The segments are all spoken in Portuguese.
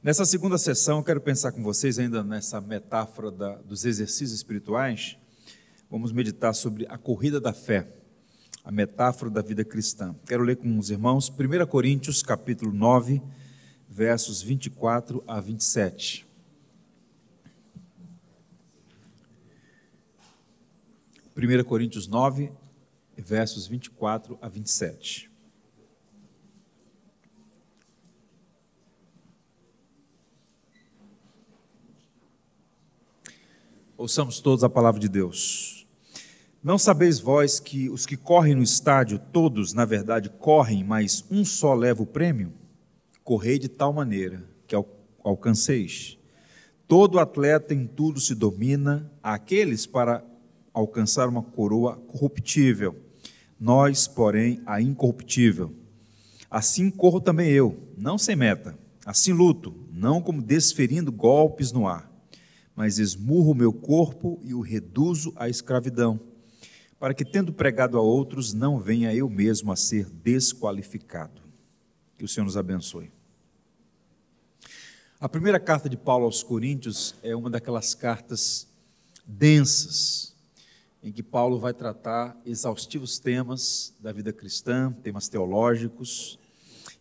Nessa segunda sessão, eu quero pensar com vocês, ainda nessa metáfora dos exercícios espirituais, vamos meditar sobre a corrida da fé, a metáfora da vida cristã. Quero ler com os irmãos 1 Coríntios, capítulo 9, versos 24 a 27. 1 Coríntios 9, versos 24 a 27. Ouçamos todos a palavra de Deus. Não sabeis vós que os que correm no estádio, todos, na verdade, correm, mas um só leva o prêmio? Correi de tal maneira que alcanceis. Todo atleta em tudo se domina, aqueles para alcançar uma coroa corruptível, nós, porém, a incorruptível. Assim corro também eu, não sem meta, assim luto, não como desferindo golpes no ar, mas esmurro o meu corpo e o reduzo à escravidão, para que, tendo pregado a outros, não venha eu mesmo a ser desqualificado. Que o Senhor nos abençoe. A primeira carta de Paulo aos Coríntios é uma daquelas cartas densas, em que Paulo vai tratar exaustivos temas da vida cristã, temas teológicos,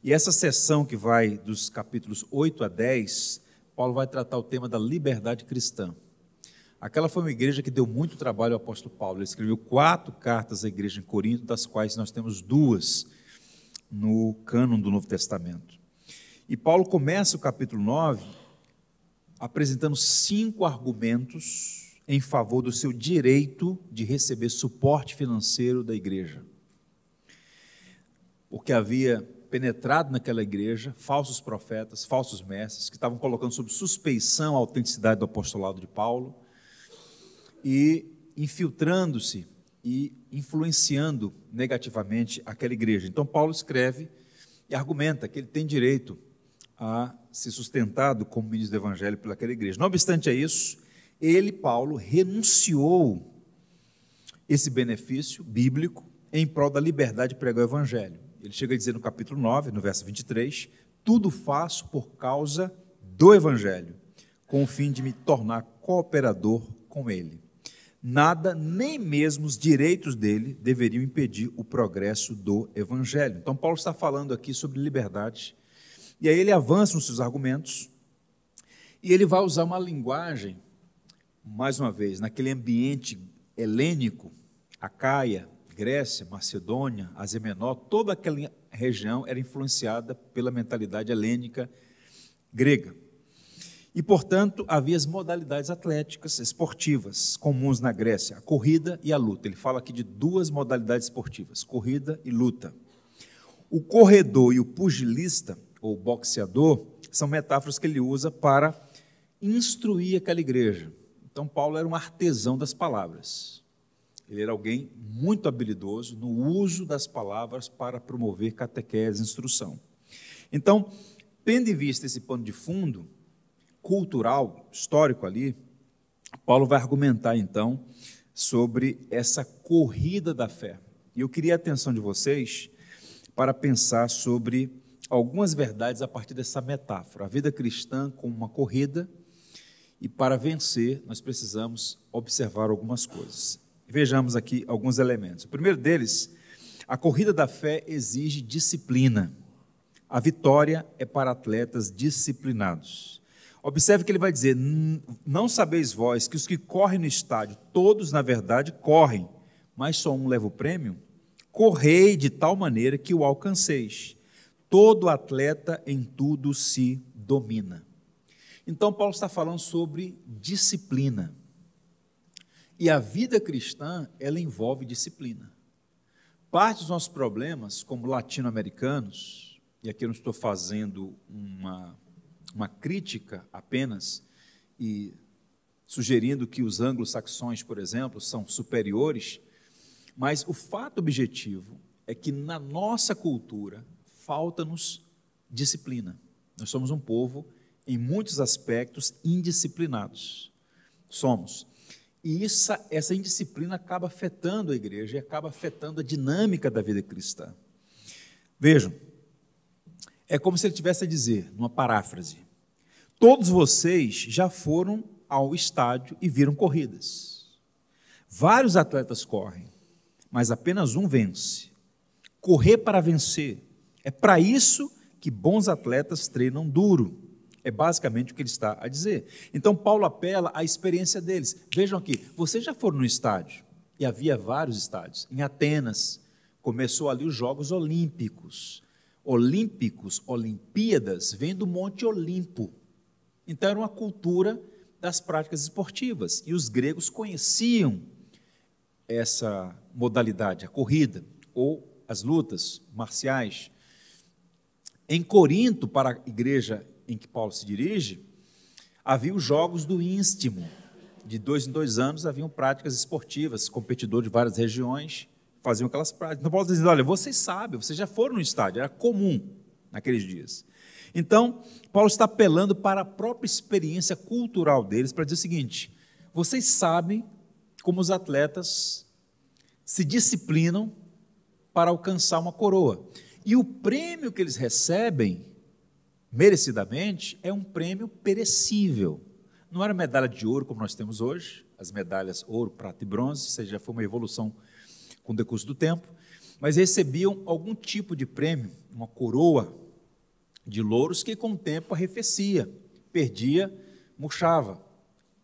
e essa sessão que vai dos capítulos 8 a 10, Paulo vai tratar o tema da liberdade cristã. Aquela foi uma igreja que deu muito trabalho ao apóstolo Paulo. Ele escreveu 4 cartas à igreja em Corinto, das quais nós temos 2 no cânon do Novo Testamento. E Paulo começa o capítulo 9 apresentando 5 argumentos em favor do seu direito de receber suporte financeiro da igreja. Porque havia penetrado naquela igreja falsos profetas, falsos mestres, que estavam colocando sob suspeição a autenticidade do apostolado de Paulo e infiltrando-se e influenciando negativamente aquela igreja. Então Paulo escreve e argumenta que ele tem direito a ser sustentado como ministro do evangelho pelaquela igreja. Não obstante a isso, ele, Paulo, renunciou esse benefício bíblico em prol da liberdade de pregar o evangelho. Ele chega a dizer no capítulo 9, no verso 23, tudo faço por causa do evangelho, com o fim de me tornar cooperador com ele. Nada, nem mesmo os direitos dele, deveriam impedir o progresso do evangelho. Então Paulo está falando aqui sobre liberdade, e aí ele avança nos seus argumentos, e ele vai usar uma linguagem, mais uma vez, naquele ambiente helênico, Acaia, Grécia, Macedônia, Ásia Menor, toda aquela região era influenciada pela mentalidade helênica grega. E, portanto, havia as modalidades atléticas, esportivas, comuns na Grécia, a corrida e a luta. Ele fala aqui de 2 modalidades esportivas, corrida e luta. O corredor e o pugilista, ou boxeador, são metáforas que ele usa para instruir aquela igreja. Então, Paulo era um artesão das palavras. Ele era alguém muito habilidoso no uso das palavras para promover catequese e instrução. Então, tendo em vista esse pano de fundo cultural, histórico ali, Paulo vai argumentar então sobre essa corrida da fé. E eu queria a atenção de vocês para pensar sobre algumas verdades a partir dessa metáfora. A vida cristã como uma corrida, e para vencer nós precisamos observar algumas coisas. Vejamos aqui alguns elementos. O primeiro deles, a corrida da fé exige disciplina. A vitória é para atletas disciplinados. Observe que ele vai dizer, não sabeis vós que os que correm no estádio, todos na verdade correm, mas só um leva o prêmio? Correi de tal maneira que o alcanceis. Todo atleta em tudo se domina. Então Paulo está falando sobre disciplina. E a vida cristã, ela envolve disciplina. Parte dos nossos problemas, como latino-americanos, e aqui eu não estou fazendo uma crítica apenas, e sugerindo que os anglo-saxões, por exemplo, são superiores, mas o fato objetivo é que na nossa cultura falta-nos disciplina. Nós somos um povo, em muitos aspectos, indisciplinados. Somos. E essa indisciplina acaba afetando a igreja e acaba afetando a dinâmica da vida cristã. Vejam, é como se ele tivesse a dizer, numa paráfrase, Todos vocês já foram ao estádio e viram corridas. Vários atletas correm, mas apenas um vence. Correr para vencer. É para isso que bons atletas treinam duro. É basicamente o que ele está a dizer. Então, Paulo apela à experiência deles. Vejam aqui, vocês já foram no estádio, e havia vários estádios. Em Atenas, começou ali os Jogos Olímpicos. Olímpicos, Olimpíadas, vem do Monte Olimpo. Então, era uma cultura das práticas esportivas. E os gregos conheciam essa modalidade, a corrida, ou as lutas marciais. Em Corinto, para a igreja em que Paulo se dirige, havia os jogos do Istmo. De 2 em 2 anos haviam práticas esportivas, competidores de várias regiões faziam aquelas práticas. Então Paulo está dizendo, olha, vocês sabem, vocês já foram no estádio, era comum naqueles dias. Então, Paulo está apelando para a própria experiência cultural deles, para dizer o seguinte, vocês sabem como os atletas se disciplinam para alcançar uma coroa. E o prêmio que eles recebem, merecidamente, é um prêmio perecível. Não era medalha de ouro como nós temos hoje, as medalhas ouro, prata e bronze, isso já foi uma evolução com o decurso do tempo, mas recebiam algum tipo de prêmio, uma coroa de louros que com o tempo arrefecia, perdia, murchava,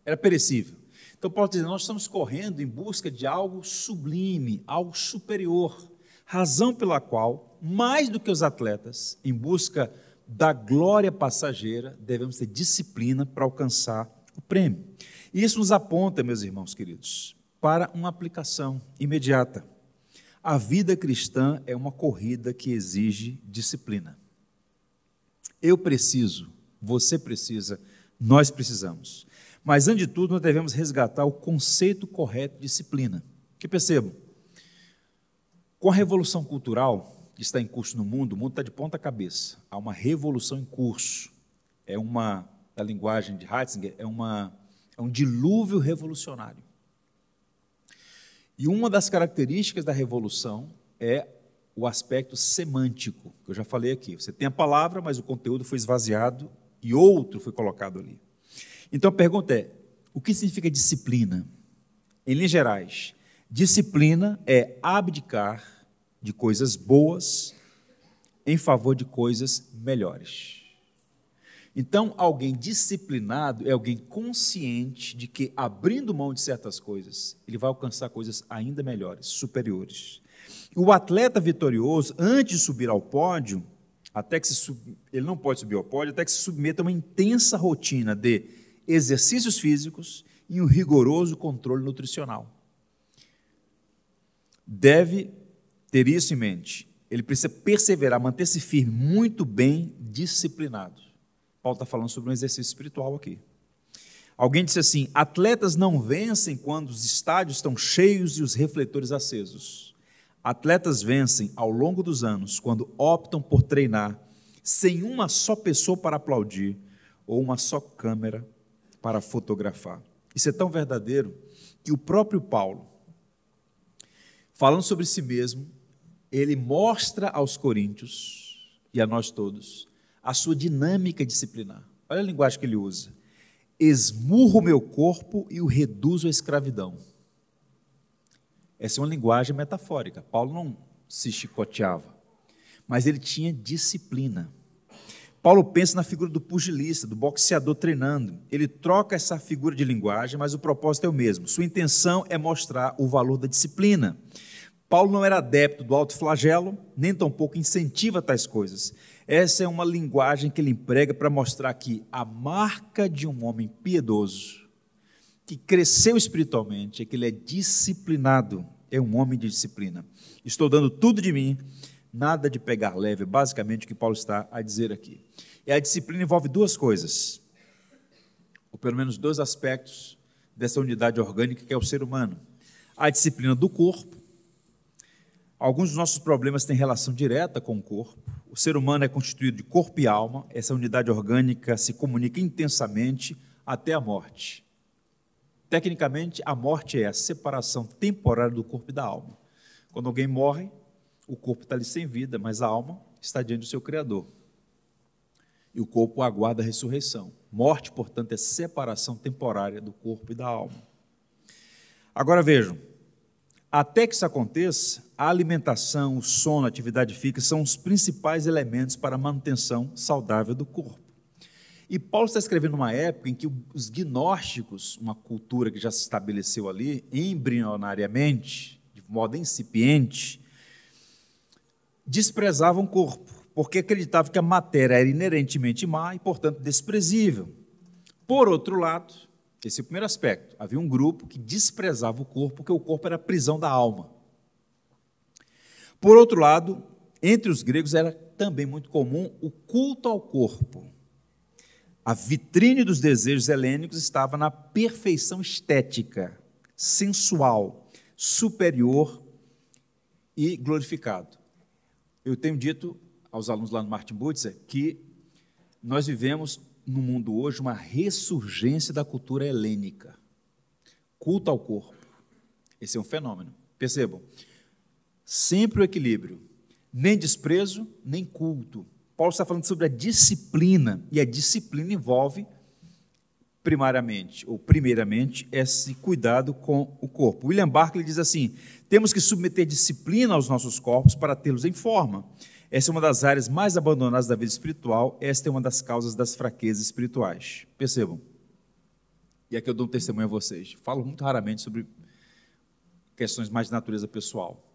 era perecível. Então Paulo diz, nós estamos correndo em busca de algo sublime, algo superior, razão pela qual, mais do que os atletas, em busca da glória passageira, devemos ter disciplina para alcançar o prêmio. E isso nos aponta, meus irmãos queridos, para uma aplicação imediata. A vida cristã é uma corrida que exige disciplina. Eu preciso, você precisa, nós precisamos. Mas, antes de tudo, nós devemos resgatar o conceito correto de disciplina. Que percebam, com a revolução cultural que está em curso no mundo, o mundo está de ponta cabeça. Há uma revolução em curso. Da linguagem de Heitzinger, é um dilúvio revolucionário. E uma das características da revolução é o aspecto semântico, que eu já falei aqui. Você tem a palavra, mas o conteúdo foi esvaziado e outro foi colocado ali. Então a pergunta é, o que significa disciplina? Em linhas gerais, disciplina é abdicar de coisas boas em favor de coisas melhores. Então, alguém disciplinado é alguém consciente de que, abrindo mão de certas coisas, ele vai alcançar coisas ainda melhores, superiores. O atleta vitorioso, antes de subir ao pódio, ele não pode subir ao pódio, até que se submeta a uma intensa rotina de exercícios físicos e um rigoroso controle nutricional. Deve ter isso em mente. Ele precisa perseverar, manter-se firme, muito bem disciplinado. Paulo está falando sobre um exercício espiritual aqui. Alguém disse assim, atletas não vencem quando os estádios estão cheios e os refletores acesos. Atletas vencem ao longo dos anos quando optam por treinar sem uma só pessoa para aplaudir ou uma só câmera para fotografar. Isso é tão verdadeiro que o próprio Paulo, falando sobre si mesmo, ele mostra aos coríntios e a nós todos a sua dinâmica disciplinar. Olha a linguagem que ele usa. Esmurro o meu corpo e o reduzo à escravidão. Essa é uma linguagem metafórica. Paulo não se chicoteava, mas ele tinha disciplina. Paulo pensa na figura do pugilista, do boxeador treinando. Ele troca essa figura de linguagem, mas o propósito é o mesmo. Sua intenção é mostrar o valor da disciplina. Paulo não era adepto do autoflagelo, nem tampouco incentiva tais coisas. Essa é uma linguagem que ele emprega para mostrar que a marca de um homem piedoso, que cresceu espiritualmente, é que ele é disciplinado, é um homem de disciplina. Estou dando tudo de mim, nada de pegar leve, basicamente o que Paulo está a dizer aqui. E a disciplina envolve duas coisas, ou pelo menos dois aspectos dessa unidade orgânica que é o ser humano. A disciplina do corpo. Alguns dos nossos problemas têm relação direta com o corpo. O ser humano é constituído de corpo e alma. Essa unidade orgânica se comunica intensamente até a morte. Tecnicamente, a morte é a separação temporária do corpo e da alma. Quando alguém morre, o corpo está ali sem vida, mas a alma está diante do seu Criador. E o corpo aguarda a ressurreição. Morte, portanto, é separação temporária do corpo e da alma. Agora vejam, até que isso aconteça, a alimentação, o sono, a atividade física são os principais elementos para a manutenção saudável do corpo. E Paulo está escrevendo numa época em que os gnósticos, uma cultura que já se estabeleceu ali, embrionariamente, de modo incipiente, desprezavam o corpo, porque acreditavam que a matéria era inerentemente má e, portanto, desprezível. Por outro lado, esse é o primeiro aspecto, havia um grupo que desprezava o corpo, porque o corpo era a prisão da alma. Por outro lado, entre os gregos era também muito comum o culto ao corpo. A vitrine dos desejos helênicos estava na perfeição estética, sensual, superior e glorificado. Eu tenho dito aos alunos lá no Martin Butzer que nós vivemos no mundo hoje uma ressurgência da cultura helênica. Culto ao corpo. Esse é um fenômeno. Percebam, sempre o equilíbrio, nem desprezo, nem culto. Paulo está falando sobre a disciplina, e a disciplina envolve, primeiramente, esse cuidado com o corpo. William Barclay diz assim: temos que submeter disciplina aos nossos corpos para tê-los em forma. Essa é uma das áreas mais abandonadas da vida espiritual, esta é uma das causas das fraquezas espirituais. Percebam, e aqui eu dou um testemunho a vocês, falo muito raramente sobre questões mais de natureza pessoal.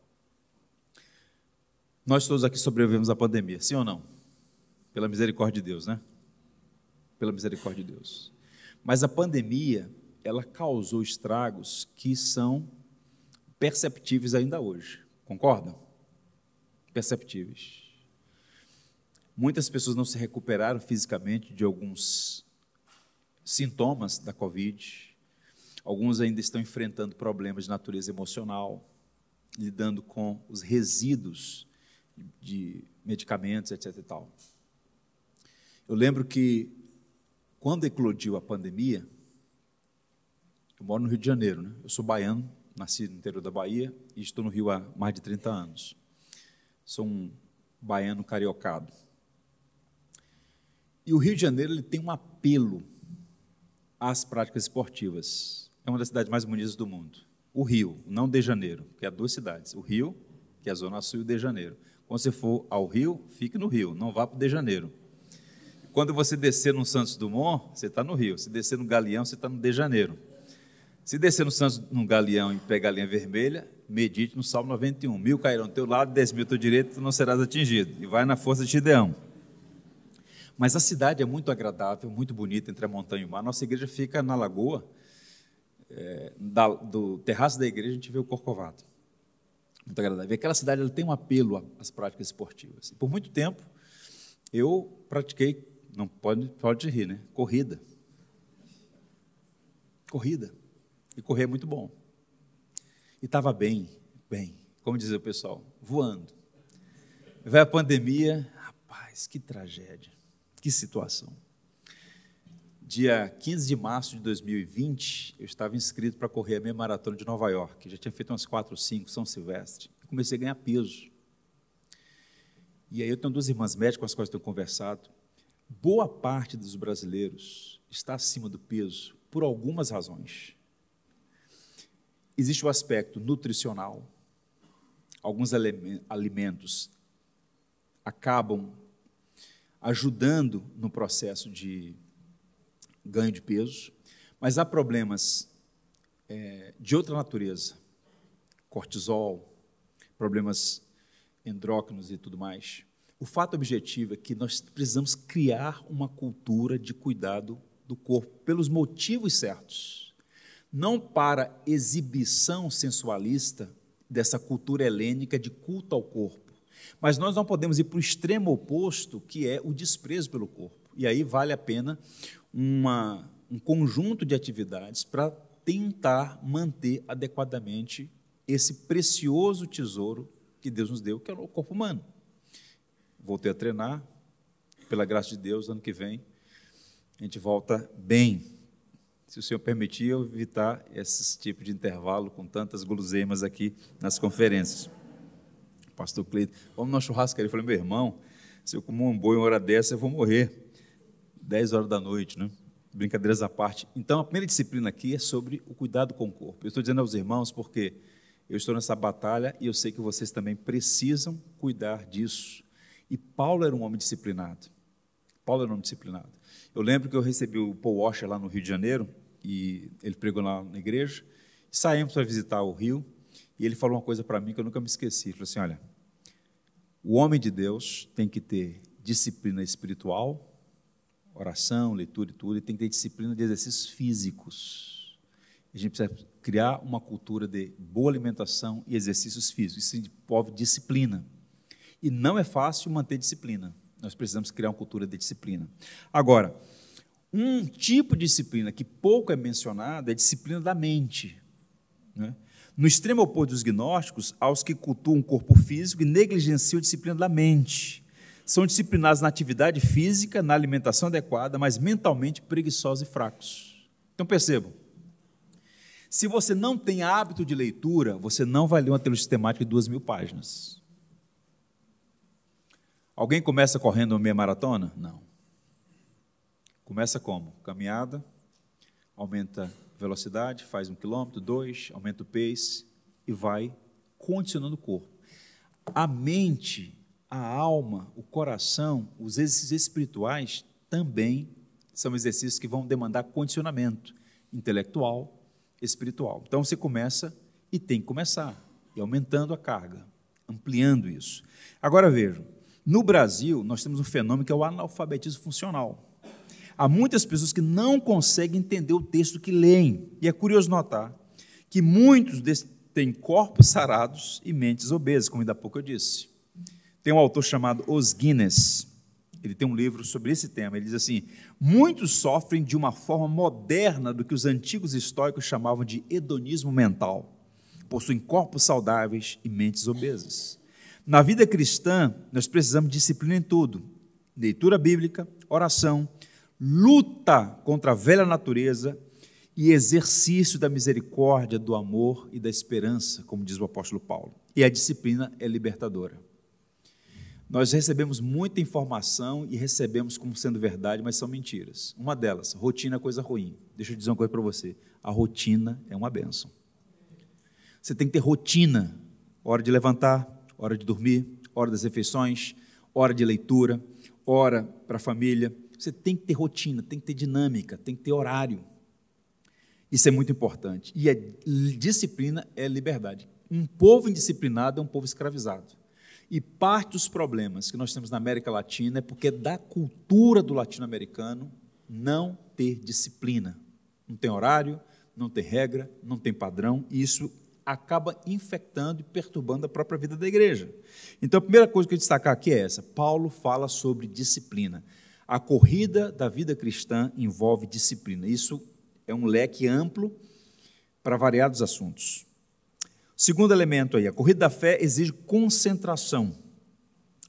Nós todos aqui sobrevivemos à pandemia, sim ou não? Pela misericórdia de Deus, né? Pela misericórdia de Deus. Mas a pandemia, ela causou estragos que são perceptíveis ainda hoje. Concordam? Perceptíveis. Muitas pessoas não se recuperaram fisicamente de alguns sintomas da Covid. Alguns ainda estão enfrentando problemas de natureza emocional, lidando com os resíduos de medicamentos, etc. e tal. Eu lembro que, quando eclodiu a pandemia, eu moro no Rio de Janeiro, né? Eu sou baiano, nasci no interior da Bahia e estou no Rio há mais de 30 anos. Sou um baiano cariocado. E o Rio de Janeiro ele tem um apelo às práticas esportivas. É uma das cidades mais bonitas do mundo. O Rio, não de Janeiro, que há duas cidades. O Rio, que é a Zona Sul, e o de Janeiro. Quando você for ao Rio, fique no Rio, não vá para o de Janeiro. Quando você descer no Santos Dumont, você está no Rio. Se descer no Galeão, você está no de Janeiro. Se descer no Galeão e pegar a linha vermelha, medite no Salmo 91. 1000 cairão ao teu lado, 10.000 ao teu direito, tu não serás atingido. E vai na força de Gideão. Mas a cidade é muito agradável, muito bonita, entre a montanha e o mar. Nossa igreja fica na lagoa, do terraço da igreja a gente vê o Corcovado. Muito agradável. E aquela cidade ela tem um apelo às práticas esportivas. E por muito tempo, eu pratiquei, não pode rir, né? Corrida. E correr é muito bom. E estava bem, como dizia o pessoal, voando. Veio a pandemia, rapaz, que tragédia, que situação. Dia 15 de março de 2020, eu estava inscrito para correr a meia maratona de Nova York. Já tinha feito umas 4 ou 5, São Silvestre. Comecei a ganhar peso. E aí eu tenho 2 irmãs médicas com as quais eu tenho conversado. Boa parte dos brasileiros está acima do peso por algumas razões. Existe o aspecto nutricional. Alguns alimentos acabam ajudando no processo de ganho de peso, mas há problemas de outra natureza, cortisol, problemas endócrinos e tudo mais. O fato objetivo é que nós precisamos criar uma cultura de cuidado do corpo pelos motivos certos, não para exibição sensualista dessa cultura helênica de culto ao corpo, mas nós não podemos ir para o extremo oposto, que é o desprezo pelo corpo. E aí vale a pena um conjunto de atividades para tentar manter adequadamente esse precioso tesouro que Deus nos deu, que é o corpo humano. Voltei a treinar, pela graça de Deus, ano que vem a gente volta bem. Se o Senhor permitir, eu evitar esse tipo de intervalo com tantas guloseimas aqui nas conferências. Pastor Cleiton, vamos na churrascaria. Eu falei, meu irmão, se eu comer um boi uma hora dessa, eu vou morrer. 10 horas da noite, né? Brincadeiras à parte. Então, a primeira disciplina aqui é sobre o cuidado com o corpo. Eu estou dizendo aos irmãos porque eu estou nessa batalha e eu sei que vocês também precisam cuidar disso. E Paulo era um homem disciplinado. Eu lembro que eu recebi o Paul Washer lá no Rio de Janeiro, e ele pregou lá na igreja, saímos para visitar o Rio, e ele falou uma coisa para mim que eu nunca me esqueci. Ele falou assim: olha, o homem de Deus tem que ter disciplina espiritual, oração, leitura e tudo, e tem que ter disciplina de exercícios físicos. A gente precisa criar uma cultura de boa alimentação e exercícios físicos. Isso envolve disciplina. E não é fácil manter disciplina. Nós precisamos criar uma cultura de disciplina. Agora, um tipo de disciplina que pouco é mencionado é a disciplina da mente, né? No extremo oposto dos gnósticos, aos que cultuam o corpo físico e negligenciam a disciplina da mente. São disciplinados na atividade física, na alimentação adequada, mas mentalmente preguiçosos e fracos. Então percebam, se você não tem hábito de leitura, você não vai ler uma teologia sistemática de 2.000 páginas. Alguém começa correndo uma meia maratona? Não. Começa como? Caminhada, aumenta a velocidade, faz 1 quilômetro, 2, aumenta o pace e vai condicionando o corpo. A mente, a alma, o coração, os exercícios espirituais também são exercícios que vão demandar condicionamento intelectual, espiritual. Então você começa e tem que começar, e aumentando a carga, ampliando isso. Agora vejam, no Brasil nós temos um fenômeno que é o analfabetismo funcional. Há muitas pessoas que não conseguem entender o texto que leem, e é curioso notar que muitos têm corpos sarados e mentes obesas, como ainda há pouco eu disse. Tem um autor chamado Os Guinness, ele tem um livro sobre esse tema, ele diz assim: muitos sofrem de uma forma moderna do que os antigos estoicos chamavam de hedonismo mental, possuem corpos saudáveis e mentes obesas. Na vida cristã, nós precisamos de disciplina em tudo: leitura bíblica, oração, luta contra a velha natureza e exercício da misericórdia, do amor e da esperança, como diz o apóstolo Paulo. E a disciplina é libertadora. Nós recebemos muita informação e recebemos como sendo verdade, mas são mentiras. Uma delas, rotina é coisa ruim. Deixa eu dizer uma coisa para você: a rotina é uma bênção. Você tem que ter rotina: hora de levantar, hora de dormir, hora das refeições, hora de leitura, hora para a família. Você tem que ter rotina, tem que ter dinâmica, tem que ter horário. Isso é muito importante. E a disciplina é liberdade. Um povo indisciplinado é um povo escravizado. E parte dos problemas que nós temos na América Latina é porque da cultura do latino-americano não ter disciplina. Não tem horário, não tem regra, não tem padrão, e isso acaba infectando e perturbando a própria vida da igreja. Então, a primeira coisa que eu destacar aqui é essa: Paulo fala sobre disciplina. A corrida da vida cristã envolve disciplina. Isso é um leque amplo para variados assuntos. Segundo elemento aí, a corrida da fé exige concentração.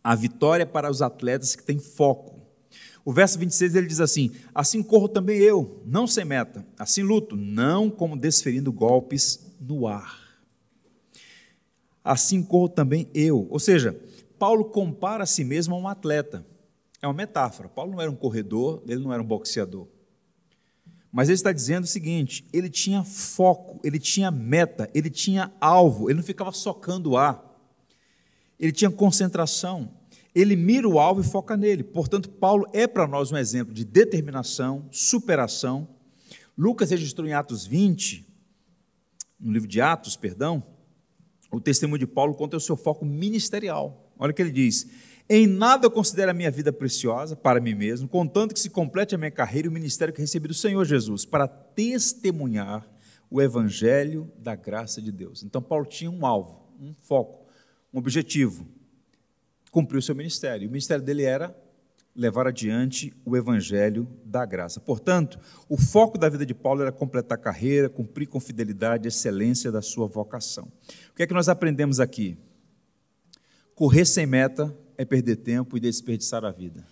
A vitória para os atletas que têm foco. O verso 26 ele diz assim: assim corro também eu, não sem meta, assim luto, não como desferindo golpes no ar. Assim corro também eu. Ou seja, Paulo compara a si mesmo a um atleta. É uma metáfora. Paulo não era um corredor, ele não era um boxeador. Mas ele está dizendo o seguinte: ele tinha foco, ele tinha meta, ele tinha alvo, ele não ficava socando o ar. Ele tinha concentração, ele mira o alvo e foca nele. Portanto, Paulo é para nós um exemplo de determinação, superação. Lucas registrou em Atos 20, no livro de Atos, o testemunho de Paulo contra o seu foco ministerial. Olha o que ele diz: em nada eu considero a minha vida preciosa para mim mesmo, contanto que se complete a minha carreira e o ministério que recebi do Senhor Jesus, para testemunhar o evangelho da graça de Deus. Então, Paulo tinha um alvo, um foco, um objetivo: cumprir o seu ministério. O ministério dele era levar adiante o evangelho da graça. Portanto, o foco da vida de Paulo era completar a carreira, cumprir com fidelidade a excelência da sua vocação. O que é que nós aprendemos aqui? Correr sem meta é perder tempo e desperdiçar a vida.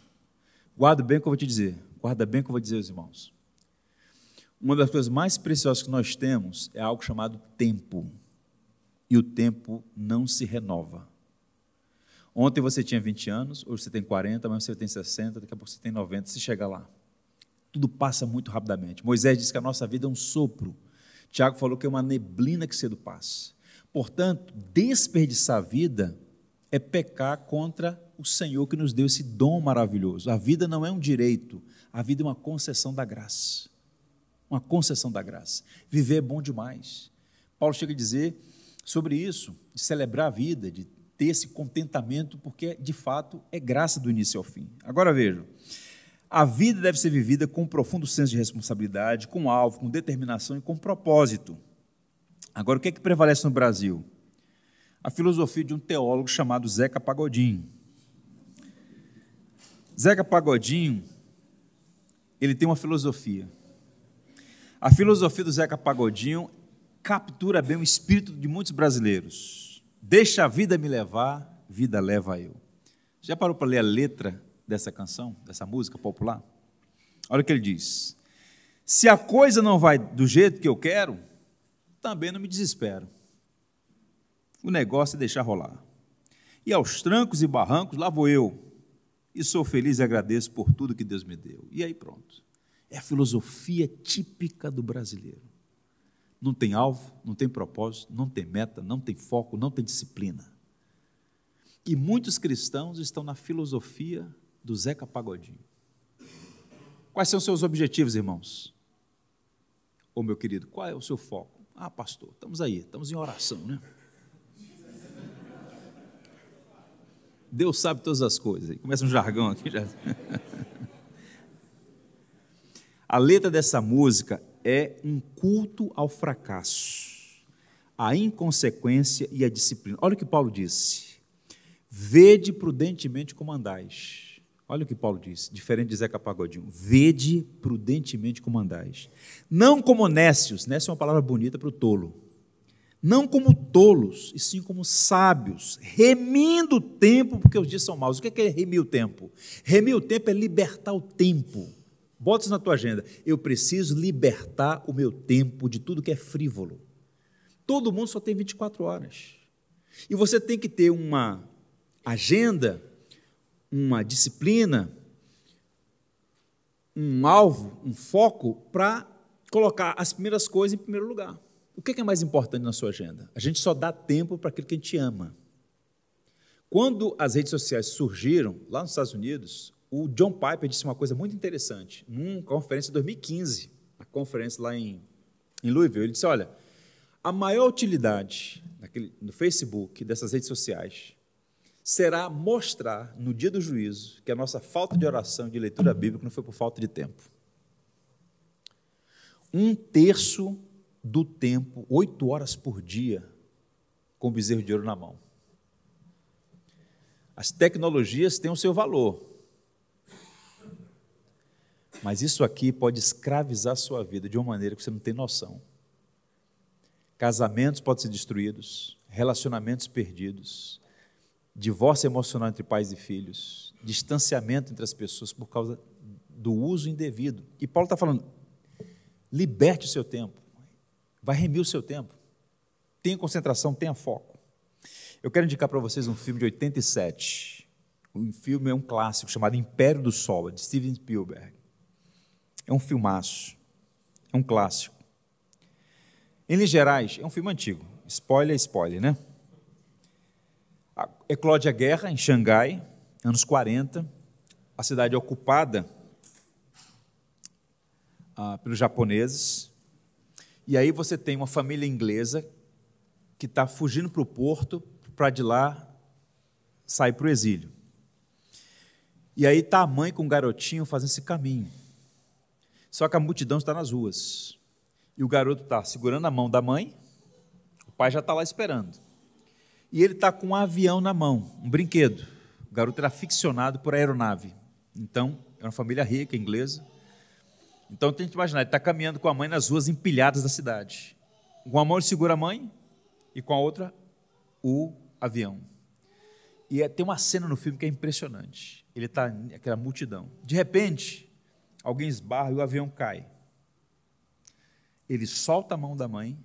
Guarda bem o que eu vou te dizer, guarda bem o que eu vou dizer aos irmãos. Uma das coisas mais preciosas que nós temos é algo chamado tempo, e o tempo não se renova. Ontem você tinha 20 anos, hoje você tem 40, amanhã você tem 60, daqui a pouco você tem 90, se chegar lá. Tudo passa muito rapidamente. Moisés disse que a nossa vida é um sopro. Tiago falou que é uma neblina que cedo passa. Portanto, desperdiçar a vida é pecar contra o Senhor que nos deu esse dom maravilhoso. A vida não é um direito, a vida é uma concessão da graça. Uma concessão da graça. Viver é bom demais. Paulo chega a dizer sobre isso, de celebrar a vida, de ter esse contentamento, porque de fato é graça do início ao fim. Agora vejam, a vida deve ser vivida com um profundo senso de responsabilidade, com alvo, com determinação e com propósito. Agora, o que é que prevalece no Brasil? A filosofia de um teólogo chamado Zeca Pagodinho. Zeca Pagodinho, ele tem uma filosofia. A filosofia do Zeca Pagodinho captura bem o espírito de muitos brasileiros. Deixa a vida me levar, vida leva eu. Já parou para ler a letra dessa canção, dessa música popular? Olha o que ele diz: se a coisa não vai do jeito que eu quero, também não me desespero. O negócio é deixar rolar. E aos trancos e barrancos lá vou eu, e sou feliz e agradeço por tudo que Deus me deu. E aí pronto. É a filosofia típica do brasileiro. Não tem alvo, não tem propósito, não tem meta, não tem foco, não tem disciplina. E muitos cristãos estão na filosofia do Zeca Pagodinho. Quais são os seus objetivos, irmãos? Ô, meu querido, qual é o seu foco? Ah, pastor, estamos aí, estamos em oração, né? Deus sabe todas as coisas. Começa um jargão aqui. Já. A letra dessa música é um culto ao fracasso, à inconsequência e à disciplina. Olha o que Paulo disse: vede prudentemente como andais. Olha o que Paulo disse, diferente de Zeca Pagodinho: vede prudentemente como andais. Não como nécios, nécio é uma palavra bonita para o tolo. Não como tolos, e sim como sábios, remindo o tempo, porque os dias são maus. O que é remir o tempo? Remir o tempo é libertar o tempo. Bota isso na tua agenda. Eu preciso libertar o meu tempo de tudo que é frívolo. Todo mundo só tem 24 horas. E você tem que ter uma agenda, uma disciplina, um alvo, um foco para colocar as primeiras coisas em primeiro lugar. O que é mais importante na sua agenda? A gente só dá tempo para aquilo que a gente ama. Quando as redes sociais surgiram, lá nos Estados Unidos, o John Piper disse uma coisa muito interessante, numa conferência de 2015, a conferência lá em Louisville. Ele disse: olha, a maior utilidade no Facebook, dessas redes sociais, será mostrar no dia do juízo que a nossa falta de oração e de leitura bíblica não foi por falta de tempo. 1/3 do tempo, 8 horas por dia, com o bezerro de ouro na mão. As tecnologias têm o seu valor, mas isso aqui pode escravizar a sua vida de uma maneira que você não tem noção. Casamentos podem ser destruídos, relacionamentos perdidos, divórcio emocional entre pais e filhos, distanciamento entre as pessoas por causa do uso indevido. E Paulo está falando: liberte o seu tempo, vai remir o seu tempo, tenha concentração, tenha foco. Eu quero indicar para vocês um filme de 87, o filme é um clássico chamado Império do Sol, de Steven Spielberg. É um filmaço, é um clássico. Em linhas gerais, é um filme antigo, spoiler, né? Eclode a guerra em Xangai, anos 40, a cidade é ocupada pelos japoneses, e aí você tem uma família inglesa que está fugindo para o porto, para de lá sair para o exílio. E aí está a mãe com o garotinho fazendo esse caminho. Só que a multidão está nas ruas. E o garoto está segurando a mão da mãe, o pai já está lá esperando. E ele está com um avião na mão, um brinquedo. O garoto era aficionado por aeronave. Então, é uma família rica, inglesa. Então, tem que imaginar, ele está caminhando com a mãe nas ruas empilhadas da cidade. Com uma mão ele segura a mãe e com a outra o avião. E tem uma cena no filme que é impressionante. Ele está naquela multidão. De repente, alguém esbarra e o avião cai. Ele solta a mão da mãe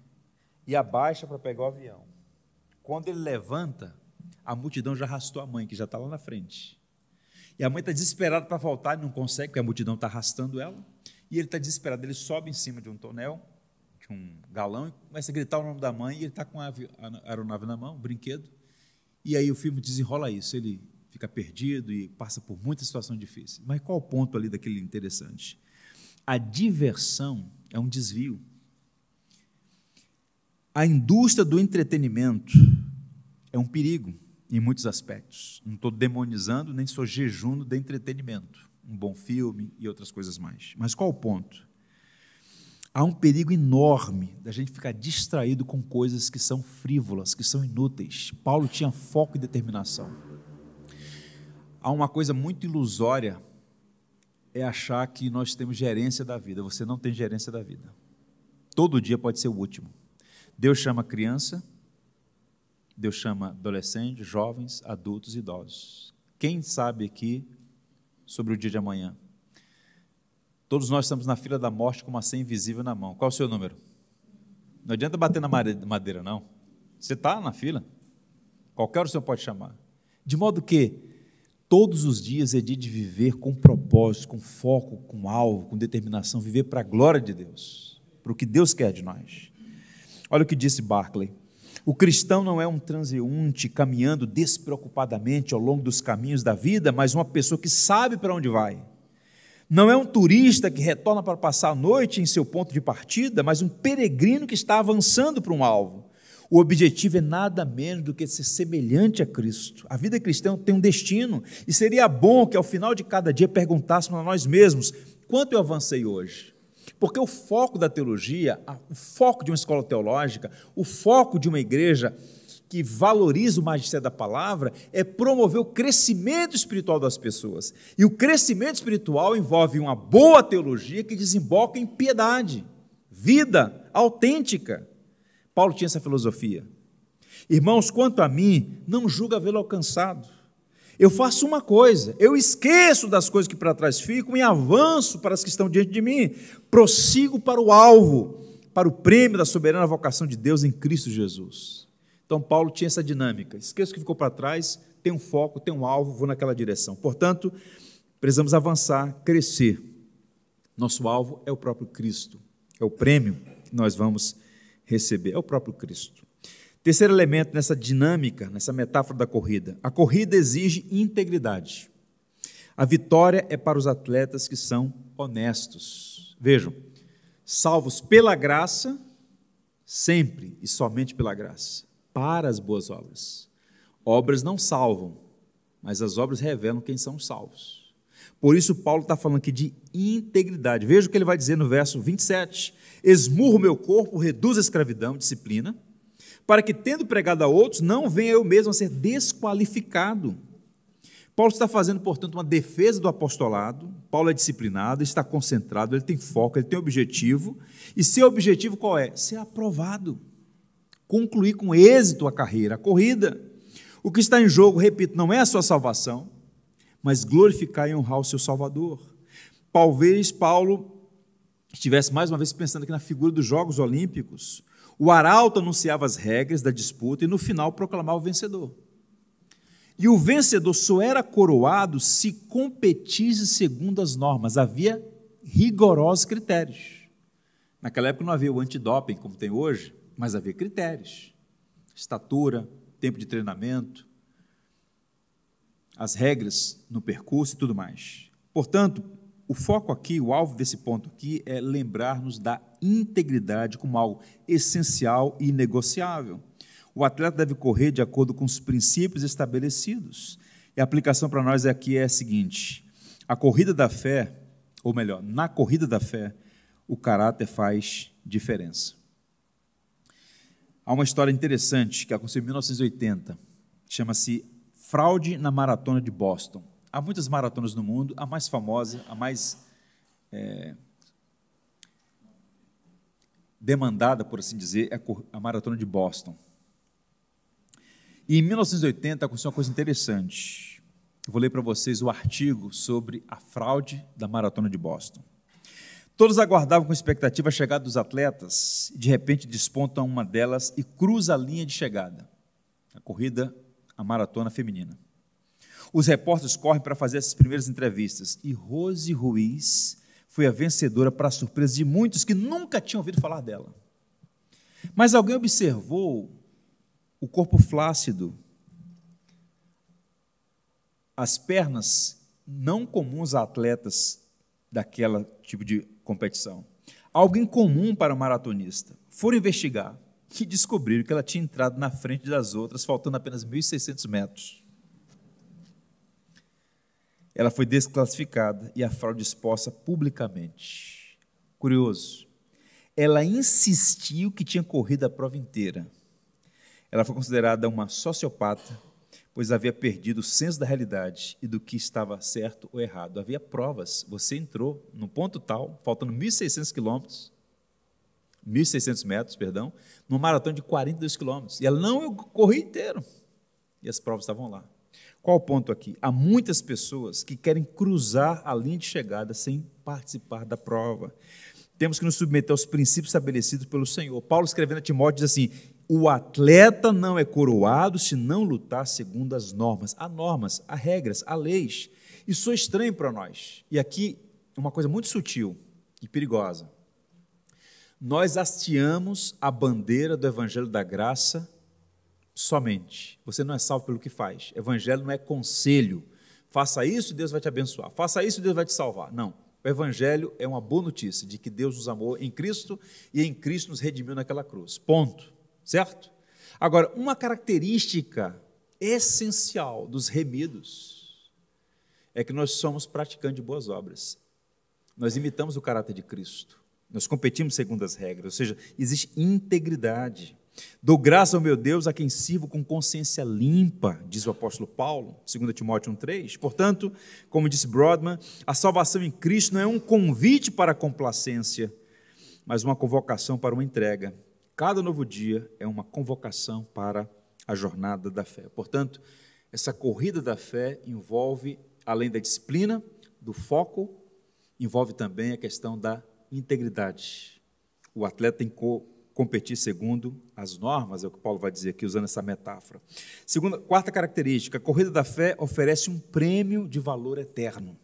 e abaixa para pegar o avião. Quando ele levanta, a multidão já arrastou a mãe, que já está lá na frente. E a mãe está desesperada para voltar e não consegue, porque a multidão está arrastando ela. e ele está desesperado. Ele sobe em cima de um tonel, de um galão, e começa a gritar o nome da mãe, e ele está com a aeronave na mão, um brinquedo, e aí o filme desenrola isso, ele fica perdido e passa por muitas situações difíceis. Mas qual o ponto ali daquele interessante? A diversão é um desvio. A indústria do entretenimento é um perigo em muitos aspectos. Não estou demonizando, nem sou jejuno de entretenimento. Um bom filme e outras coisas mais. Mas qual o ponto? Há um perigo enorme da gente ficar distraído com coisas que são frívolas, que são inúteis. Paulo tinha foco e determinação. Há uma coisa muito ilusória, é achar que nós temos gerência da vida. Você não tem gerência da vida. Todo dia pode ser o último. Deus chama criança, Deus chama adolescentes, jovens, adultos e idosos. Quem sabe aqui sobre o dia de amanhã? Todos nós estamos na fila da morte com uma senha invisível na mão. Qual é o seu número? Não adianta bater na madeira, não. Você está na fila. Qualquer hora o senhor pode chamar. De modo que todos os dias é dia de viver com propósito, com foco, com alvo, com determinação, viver para a glória de Deus, para o que Deus quer de nós. Olha o que disse Barclay: o cristão não é um transeunte caminhando despreocupadamente ao longo dos caminhos da vida, mas uma pessoa que sabe para onde vai. Não é um turista que retorna para passar a noite em seu ponto de partida, mas um peregrino que está avançando para um alvo. O objetivo é nada menos do que ser semelhante a Cristo. A vida cristã tem um destino, e seria bom que ao final de cada dia perguntássemos a nós mesmos: quanto eu avancei hoje? Porque o foco da teologia, o foco de uma escola teológica, o foco de uma igreja que valoriza o magistério da palavra é promover o crescimento espiritual das pessoas. E o crescimento espiritual envolve uma boa teologia que desemboca em piedade, vida autêntica. Paulo tinha essa filosofia. Irmãos, quanto a mim, não julgo havê-lo alcançado. Eu faço uma coisa, eu esqueço das coisas que para trás ficam e avanço para as que estão diante de mim. Prossigo para o alvo, para o prêmio da soberana vocação de Deus em Cristo Jesus. Então Paulo tinha essa dinâmica: esqueço o que ficou para trás, tenho um foco, tenho um alvo, vou naquela direção. Portanto, precisamos avançar, crescer. Nosso alvo é o próprio Cristo, é o prêmio que nós vamos receber, é o próprio Cristo. Terceiro elemento nessa dinâmica, nessa metáfora da corrida: a corrida exige integridade. A vitória é para os atletas que são honestos. Vejam, salvos pela graça, sempre e somente pela graça, para as boas obras. Obras não salvam, mas as obras revelam quem são os salvos. Por isso Paulo está falando aqui de integridade. Veja o que ele vai dizer no verso 27. Esmurro meu corpo, reduzo a escravidão, disciplina, para que, tendo pregado a outros, não venha eu mesmo a ser desqualificado. Paulo está fazendo, portanto, uma defesa do apostolado. Paulo é disciplinado, está concentrado, ele tem foco, ele tem objetivo. E seu objetivo qual é? Ser aprovado, concluir com êxito a carreira, a corrida. O que está em jogo, repito, não é a sua salvação, mas glorificar e honrar o seu Salvador. Talvez Paulo estivesse mais uma vez pensando aqui na figura dos Jogos Olímpicos. O arauto anunciava as regras da disputa e no final proclamava o vencedor. E o vencedor só era coroado se competisse segundo as normas. Havia rigorosos critérios. Naquela época não havia o antidoping como tem hoje, mas havia critérios. Estatura, tempo de treinamento, as regras no percurso e tudo mais. Portanto, o foco aqui, o alvo desse ponto aqui é lembrar-nos da integridade como algo essencial e inegociável. O atleta deve correr de acordo com os princípios estabelecidos. E a aplicação para nós aqui é a seguinte: a corrida da fé, ou melhor, na corrida da fé, o caráter faz diferença. Há uma história interessante que aconteceu em 1980, chama-se Fraude na Maratona de Boston. Há muitas maratonas no mundo, a mais famosa, a mais demandada, por assim dizer, é a Maratona de Boston. E em 1980 aconteceu uma coisa interessante. Eu vou ler para vocês o artigo sobre a fraude da Maratona de Boston. Todos aguardavam com expectativa a chegada dos atletas, e de repente desponta uma delas e cruza a linha de chegada. A corrida, a maratona feminina. Os repórteres correm para fazer essas primeiras entrevistas, e Rose Ruiz foi a vencedora para a surpresa de muitos que nunca tinham ouvido falar dela. Mas alguém observou o corpo flácido, as pernas não comuns a atletas daquela tipo de competição. Algo incomum para o maratonista. Foram investigar e descobriram que ela tinha entrado na frente das outras, faltando apenas 1.600 metros. Ela foi desclassificada e a fraude exposta publicamente. Curioso, ela insistiu que tinha corrido a prova inteira. Ela foi considerada uma sociopata, pois havia perdido o senso da realidade e do que estava certo ou errado. Havia provas, você entrou no ponto tal, faltando 1.600 metros, numa maratona de 42 quilômetros. E ela, não, eu corri inteiro. E as provas estavam lá. Qual o ponto aqui? Há muitas pessoas que querem cruzar a linha de chegada sem participar da prova. Temos que nos submeter aos princípios estabelecidos pelo Senhor. Paulo, escrevendo a Timóteo, diz assim: o atleta não é coroado se não lutar segundo as normas. Há normas, há regras, há leis. Isso é estranho para nós. E aqui, uma coisa muito sutil e perigosa. Nós hasteamos a bandeira do Evangelho da Graça somente. Você não é salvo pelo que faz. Evangelho não é conselho. Faça isso, Deus vai te abençoar. Faça isso, Deus vai te salvar. Não. O Evangelho é uma boa notícia de que Deus nos amou em Cristo e em Cristo nos redimiu naquela cruz. Ponto. Certo? Agora, uma característica essencial dos remidos é que nós somos praticantes de boas obras. Nós imitamos o caráter de Cristo. Nós competimos segundo as regras, ou seja, existe integridade. Dou graça ao meu Deus a quem sirvo com consciência limpa, diz o apóstolo Paulo, 2 Timóteo 1,3. Portanto, como disse Brodman, a salvação em Cristo não é um convite para a complacência, mas uma convocação para uma entrega. Cada novo dia é uma convocação para a jornada da fé. Portanto, essa corrida da fé envolve, além da disciplina, do foco, envolve também a questão da integridade. O atleta tem que competir segundo as normas, é o que Paulo vai dizer aqui, usando essa metáfora. Quarta característica, a corrida da fé oferece um prêmio de valor eterno.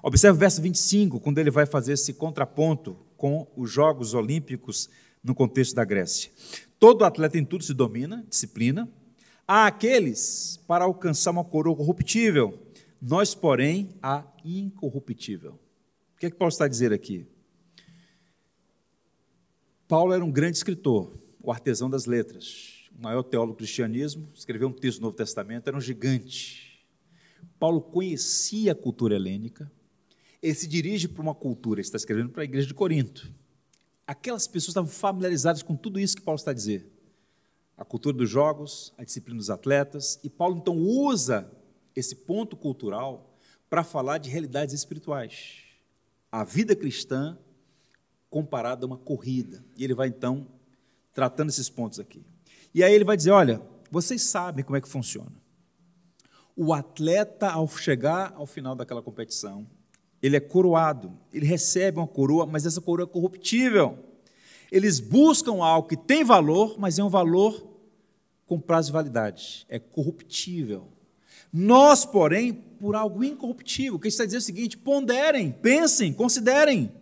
Observe o verso 25, quando ele vai fazer esse contraponto com os Jogos Olímpicos no contexto da Grécia. Todo atleta em tudo se domina, disciplina. Há aqueles para alcançar uma coroa corruptível, nós, porém, a incorruptível. O que é que Paulo está a dizer aqui? Paulo era um grande escritor, o artesão das letras, o maior teólogo do cristianismo, escreveu um texto do Novo Testamento, era um gigante. Paulo conhecia a cultura helênica, ele se dirige para uma cultura, ele está escrevendo para a igreja de Corinto. Aquelas pessoas estavam familiarizadas com tudo isso que Paulo está a dizer. A cultura dos jogos, a disciplina dos atletas, e Paulo então usa esse ponto cultural para falar de realidades espirituais. A vida cristã comparada a uma corrida. E ele vai, então, tratando esses pontos aqui. E aí ele vai dizer, olha, vocês sabem como é que funciona. O atleta, ao chegar ao final daquela competição, ele é coroado, ele recebe uma coroa, mas essa coroa é corruptível. Eles buscam algo que tem valor, mas é um valor com prazo de validade, é corruptível. Nós, porém, por algo incorruptível. O que ele está dizendo é o seguinte, ponderem, pensem, considerem.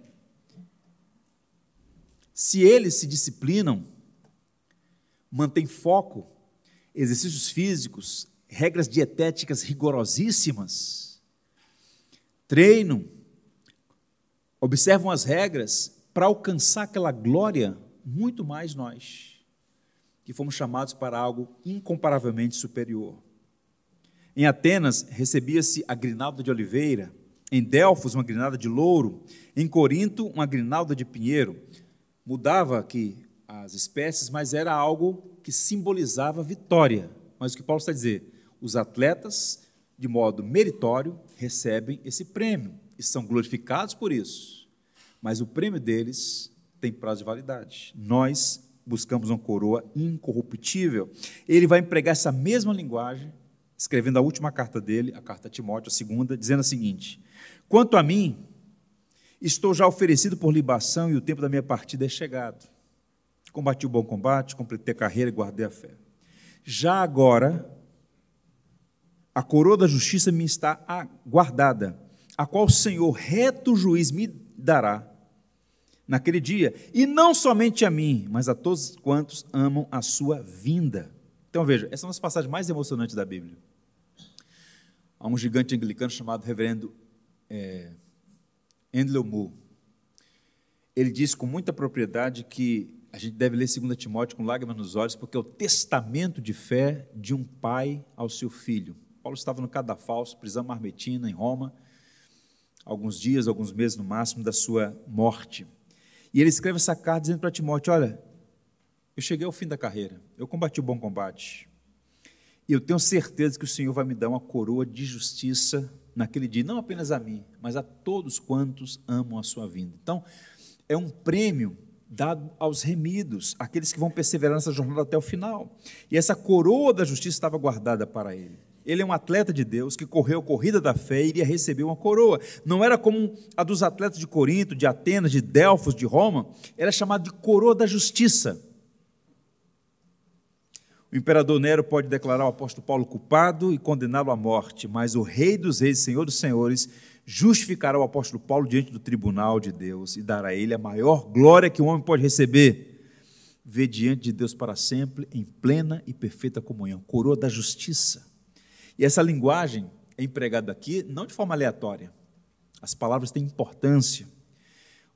Se eles se disciplinam, mantêm foco, exercícios físicos, regras dietéticas rigorosíssimas, treinam, observam as regras para alcançar aquela glória, muito mais nós, que fomos chamados para algo incomparavelmente superior. Em Atenas, recebia-se a grinalda de oliveira, em Delfos, uma grinalda de louro, em Corinto, uma grinalda de pinheiro. Mudava aqui as espécies, mas era algo que simbolizava vitória. Mas o que Paulo está a dizer? Os atletas, de modo meritório, recebem esse prêmio e são glorificados por isso. Mas o prêmio deles tem prazo de validade. Nós buscamos uma coroa incorruptível. Ele vai empregar essa mesma linguagem, escrevendo a última carta dele, a carta a Timóteo, a segunda, dizendo o seguinte: quanto a mim, estou já oferecido por libação e o tempo da minha partida é chegado. Combati o bom combate, completei a carreira e guardei a fé. Já agora, a coroa da justiça me está guardada, a qual o Senhor, reto juiz, me dará naquele dia, e não somente a mim, mas a todos quantos amam a sua vinda. Então veja, essa é uma das passagens mais emocionantes da Bíblia. Há um gigante anglicano chamado reverendo Andrew Moore. Ele diz com muita propriedade que a gente deve ler 2 Timóteo com lágrimas nos olhos, porque é o testamento de fé de um pai ao seu filho. Paulo estava no cadafalso, prisão marmetina, em Roma, alguns dias, alguns meses no máximo da sua morte. E ele escreve essa carta dizendo para Timóteo: olha, eu cheguei ao fim da carreira, eu combati o bom combate, e eu tenho certeza que o Senhor vai me dar uma coroa de justiça naquele dia, não apenas a mim, mas a todos quantos amam a sua vinda. Então, é um prêmio dado aos remidos, aqueles que vão perseverar nessa jornada até o final. E essa coroa da justiça estava guardada para ele. Ele é um atleta de Deus que correu a corrida da fé e iria receber uma coroa. Não era como a dos atletas de Corinto, de Atenas, de Delfos, de Roma, era chamada de coroa da justiça. O imperador Nero pode declarar o apóstolo Paulo culpado e condená-lo à morte, mas o Rei dos Reis, Senhor dos Senhores, justificará o apóstolo Paulo diante do tribunal de Deus e dará a ele a maior glória que o homem pode receber: ver diante de Deus para sempre em plena e perfeita comunhão, coroa da justiça. E essa linguagem é empregada aqui não de forma aleatória, as palavras têm importância.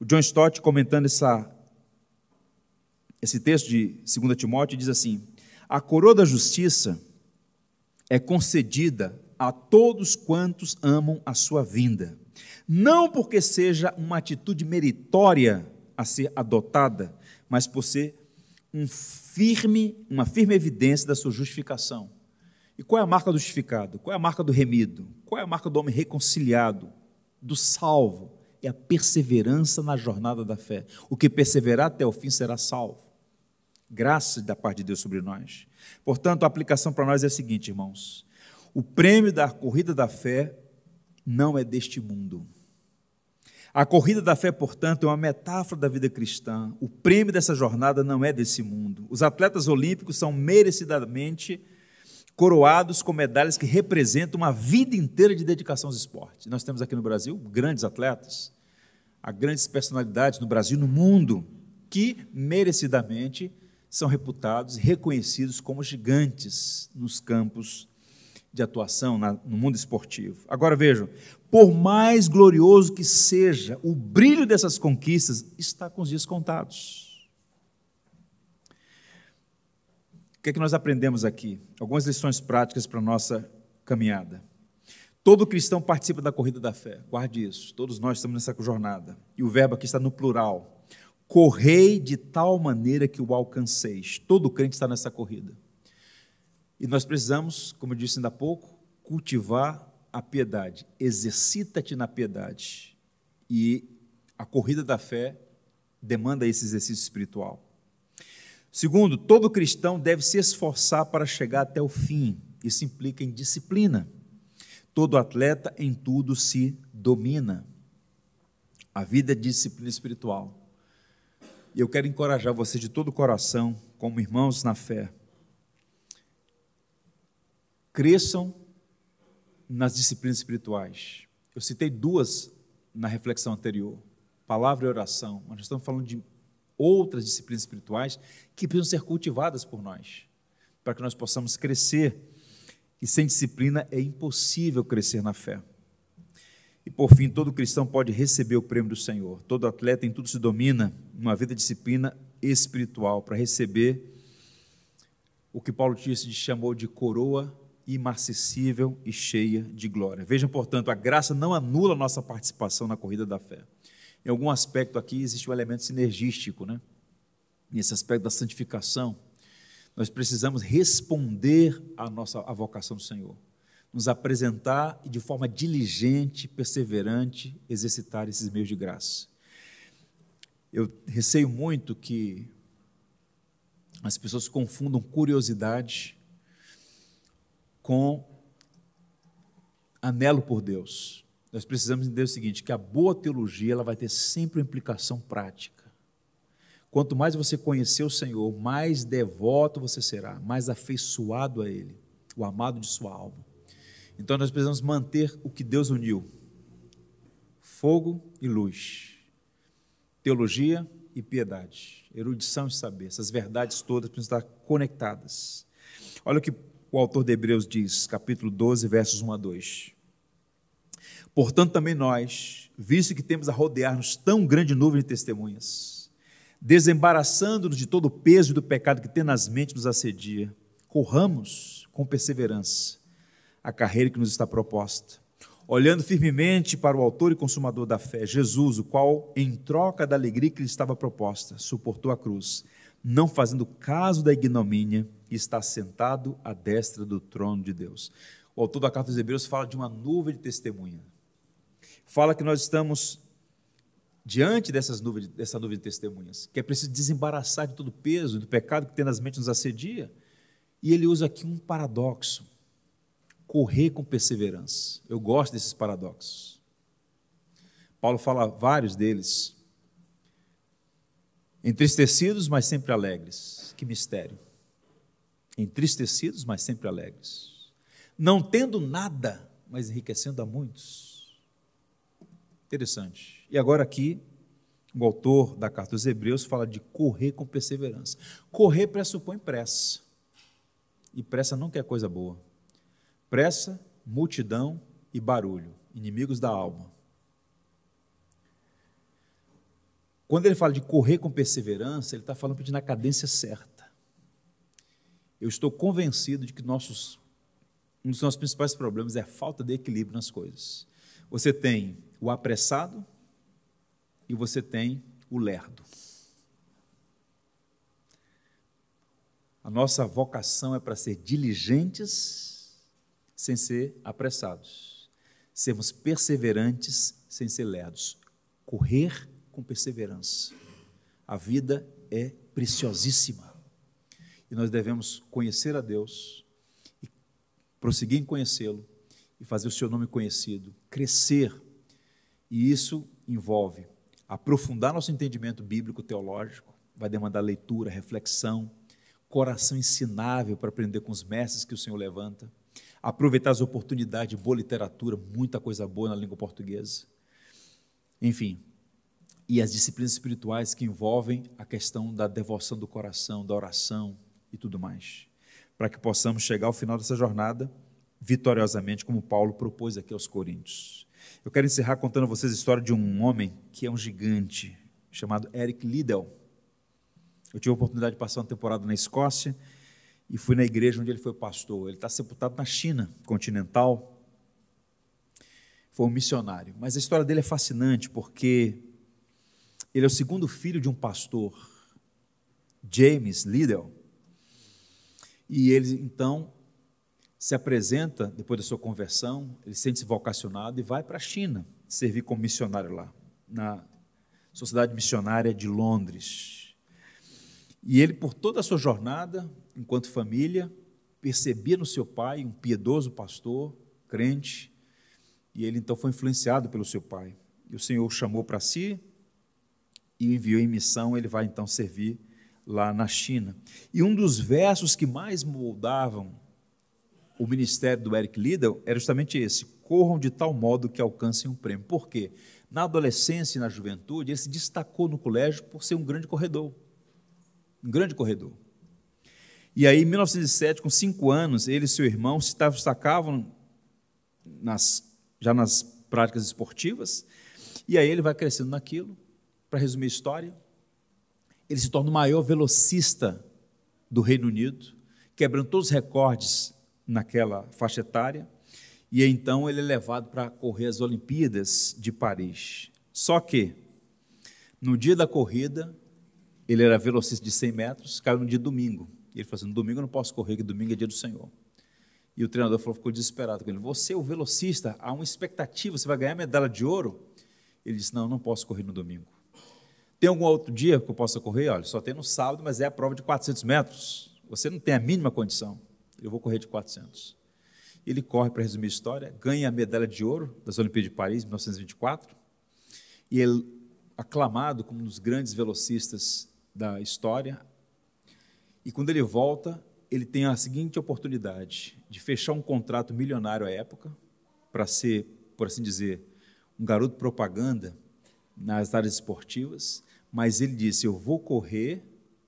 O John Stott, comentando esse texto de 2 Timóteo, diz assim: a coroa da justiça é concedida a todos quantos amam a sua vinda, não porque seja uma atitude meritória a ser adotada, mas por ser uma firme evidência da sua justificação. E qual é a marca do justificado? Qual é a marca do remido? Qual é a marca do homem reconciliado, do salvo? É a perseverança na jornada da fé. O que perseverar até o fim será salvo. Graça da parte de Deus sobre nós. Portanto, a aplicação para nós é a seguinte, irmãos: o prêmio da corrida da fé não é deste mundo. A corrida da fé, portanto, é uma metáfora da vida cristã. O prêmio dessa jornada não é desse mundo. Os atletas olímpicos são merecidamente coroados com medalhas que representam uma vida inteira de dedicação aos esportes. Nós temos aqui no Brasil grandes atletas, há grandes personalidades no Brasil e no mundo, que merecidamente são reputados e reconhecidos como gigantes nos campos de atuação, no mundo esportivo. Agora vejam, por mais glorioso que seja, o brilho dessas conquistas está com os dias contados. O que é que nós aprendemos aqui? Algumas lições práticas para a nossa caminhada. Todo cristão participa da corrida da fé, guarde isso, todos nós estamos nessa jornada. E o verbo aqui está no plural: correi de tal maneira que o alcanceis. Todo crente está nessa corrida. E nós precisamos, como eu disse ainda há pouco, cultivar a piedade. Exercita-te na piedade. E a corrida da fé demanda esse exercício espiritual. Segundo, todo cristão deve se esforçar para chegar até o fim. Isso implica em disciplina. Todo atleta em tudo se domina. A vida é disciplina espiritual. E eu quero encorajar você de todo o coração, como irmãos na fé. Cresçam nas disciplinas espirituais. Eu citei duas na reflexão anterior: palavra e oração. Mas nós estamos falando de outras disciplinas espirituais que precisam ser cultivadas por nós, para que nós possamos crescer. E sem disciplina é impossível crescer na fé. E por fim, todo cristão pode receber o prêmio do Senhor. Todo atleta em tudo se domina, uma vida de disciplina espiritual, para receber o que Paulo chamou de coroa imarcessível e cheia de glória. Vejam, portanto, a graça não anula a nossa participação na corrida da fé. Em algum aspecto aqui existe um elemento sinergístico, né? Nesse aspecto da santificação, nós precisamos responder à vocação do Senhor, nos apresentar e de forma diligente, perseverante, exercitar esses meios de graça. Eu receio muito que as pessoas confundam curiosidade com anelo por Deus. Nós precisamos entender o seguinte, que a boa teologia ela vai ter sempre uma implicação prática. Quanto mais você conhecer o Senhor, mais devoto você será, mais afeiçoado a Ele, o amado de sua alma. Então nós precisamos manter o que Deus uniu, fogo e luz, teologia e piedade, erudição e saber. Essas verdades todas precisam estar conectadas. Olha o que o autor de Hebreus diz, capítulo 12, versos 1 a 2. Portanto, também nós, visto que temos a rodear-nos tão grande nuvem de testemunhas, desembaraçando-nos de todo o peso e do pecado que tenazmente nos assedia, corramos com perseverança a carreira que nos está proposta, olhando firmemente para o autor e consumador da fé, Jesus, o qual, em troca da alegria que lhe estava proposta, suportou a cruz, não fazendo caso da ignomínia, e está sentado à destra do trono de Deus. O autor da carta aos Hebreus fala de uma nuvem de testemunha. Fala que nós estamos diante dessa nuvem de testemunhas, que é preciso desembaraçar de todo o peso, do pecado que tenazmente nos assedia. E ele usa aqui um paradoxo: correr com perseverança. Eu gosto desses paradoxos. Paulo fala vários deles. Entristecidos, mas sempre alegres. Que mistério. Entristecidos, mas sempre alegres. Não tendo nada, mas enriquecendo a muitos. Interessante. E agora aqui, o autor da carta aos Hebreus fala de correr com perseverança. Correr pressupõe pressa. E pressa não quer coisa boa. Pressa, multidão e barulho, inimigos da alma. Quando ele fala de correr com perseverança, ele está falando de ir na cadência certa. Eu estou convencido de que um dos nossos principais problemas é a falta de equilíbrio nas coisas. Você tem o apressado e você tem o lerdo. A nossa vocação é para ser diligentes sem ser apressados. Sermos perseverantes sem ser lerdos. Correr com perseverança. A vida é preciosíssima. E nós devemos conhecer a Deus, e prosseguir em conhecê-lo, e fazer o seu nome conhecido, crescer. E isso envolve aprofundar nosso entendimento bíblico-teológico, vai demandar leitura, reflexão, coração ensinável para aprender com os mestres que o Senhor levanta, aproveitar as oportunidades de boa literatura, muita coisa boa na língua portuguesa, enfim, e as disciplinas espirituais que envolvem a questão da devoção do coração, da oração e tudo mais, para que possamos chegar ao final dessa jornada vitoriosamente, como Paulo propôs aqui aos Coríntios. Eu quero encerrar contando a vocês a história de um homem que é um gigante, chamado Eric Liddell. Eu tive a oportunidade de passar uma temporada na Escócia e fui na igreja onde ele foi pastor. Ele está sepultado na China continental. Foi um missionário. Mas a história dele é fascinante porque ele é o segundo filho de um pastor, James Liddell. E ele, então, se apresenta, depois da sua conversão, ele sente-se vocacionado e vai para a China, servir como missionário lá, na Sociedade Missionária de Londres. E ele, por toda a sua jornada, enquanto família, percebia no seu pai um piedoso pastor, crente, e ele então foi influenciado pelo seu pai. E o Senhor o chamou para si e o enviou em missão. Ele vai então servir lá na China. E um dos versos que mais moldavam o ministério do Eric Liddell era justamente esse: corram de tal modo que alcancem um prêmio. Por quê? Na adolescência e na juventude, ele se destacou no colégio por ser um grande corredor. Um grande corredor. E aí, em 1907, com 5 anos, ele e seu irmão se destacavam já nas práticas esportivas, e aí ele vai crescendo naquilo. Para resumir a história, ele se torna o maior velocista do Reino Unido, quebrando todos os recordes naquela faixa etária, e então ele é levado para correr as Olimpíadas de Paris. Só que, no dia da corrida, ele era velocista de 100 metros, caiu no dia de domingo. Ele falou assim: no domingo eu não posso correr, que domingo é dia do Senhor. E o treinador ficou desesperado com ele: você é o velocista, há uma expectativa, você vai ganhar medalha de ouro? Ele disse: não, não posso correr no domingo. Tem algum outro dia que eu possa correr? Olha, só tem no sábado, mas é a prova de 400 metros. Você não tem a mínima condição. Eu vou correr de 400. Ele corre, para resumir a história, ganha a medalha de ouro das Olimpíadas de Paris, 1924, e ele é aclamado como um dos grandes velocistas da história. E quando ele volta, ele tem a seguinte oportunidade de fechar um contrato milionário à época, para ser, por assim dizer, um garoto propaganda nas áreas esportivas, mas ele disse, eu vou correr,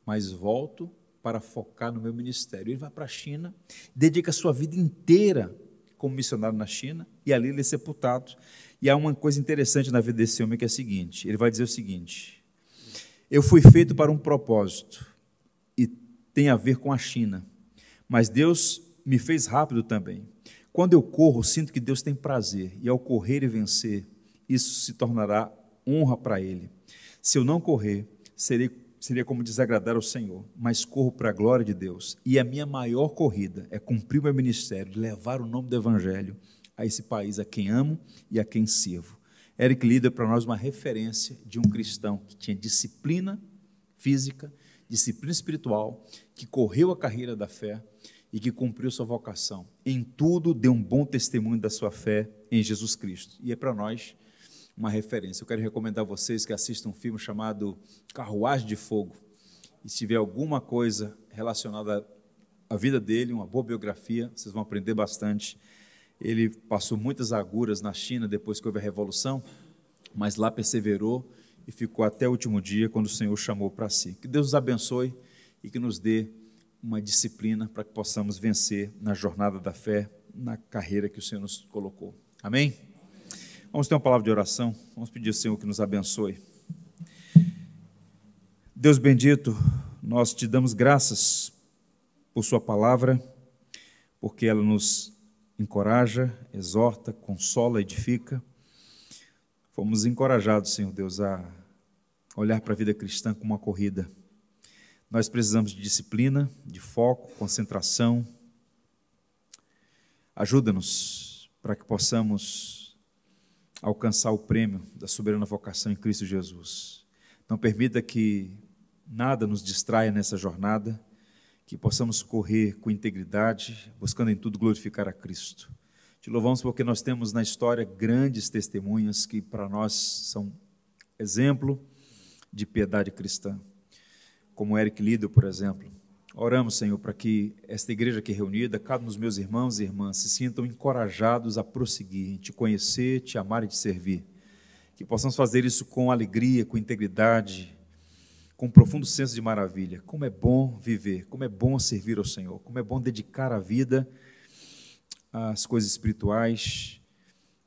mas volto para focar no meu ministério. Ele vai para a China, dedica a sua vida inteira como missionário na China, e ali ele é sepultado. E há uma coisa interessante na vida desse homem que é a seguinte, ele vai dizer o seguinte, eu fui feito para um propósito, e tem a ver com a China, mas Deus me fez rápido também. Quando eu corro, sinto que Deus tem prazer, e ao correr e vencer, isso se tornará honra para Ele. Se eu não correr, seria como desagradar ao Senhor, mas corro para a glória de Deus, e a minha maior corrida é cumprir o meu ministério, de levar o nome do Evangelho a esse país, a quem amo e a quem sirvo. Eric Liddell é para nós uma referência de um cristão que tinha disciplina física, disciplina espiritual, que correu a carreira da fé e que cumpriu sua vocação. Em tudo deu um bom testemunho da sua fé em Jesus Cristo. E é para nós uma referência. Eu quero recomendar a vocês que assistam um filme chamado Carruagem de Fogo. E se tiver alguma coisa relacionada à vida dele, uma boa biografia, vocês vão aprender bastante. Ele passou muitas agruras na China depois que houve a Revolução, mas lá perseverou e ficou até o último dia, quando o Senhor chamou para si. Que Deus nos abençoe e que nos dê uma disciplina para que possamos vencer na jornada da fé, na carreira que o Senhor nos colocou. Amém? Vamos ter uma palavra de oração, vamos pedir ao Senhor que nos abençoe. Deus bendito, nós te damos graças por sua palavra, porque ela nos encoraja, exorta, consola, edifica. Fomos encorajados, Senhor Deus, a olhar para a vida cristã como uma corrida. Nós precisamos de disciplina, de foco, concentração. Ajuda-nos para que possamos alcançar o prêmio da soberana vocação em Cristo Jesus. Não permita que nada nos distraia nessa jornada, que possamos correr com integridade, buscando em tudo glorificar a Cristo. Te louvamos porque nós temos na história grandes testemunhas que para nós são exemplo de piedade cristã, como Eric Liddell, por exemplo. Oramos, Senhor, para que esta igreja aqui reunida, cada um dos meus irmãos e irmãs, se sintam encorajados a prosseguir, em te conhecer, te amar e te servir. Que possamos fazer isso com alegria, com integridade, com um profundo senso de maravilha. Como é bom viver, como é bom servir ao Senhor, como é bom dedicar a vida às coisas espirituais.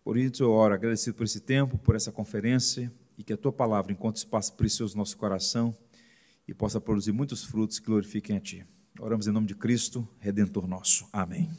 Por isso eu oro, agradecido por esse tempo, por essa conferência, e que a Tua palavra encontre espaço precioso no nosso coração e possa produzir muitos frutos que glorifiquem a Ti. Oramos em nome de Cristo, Redentor nosso. Amém.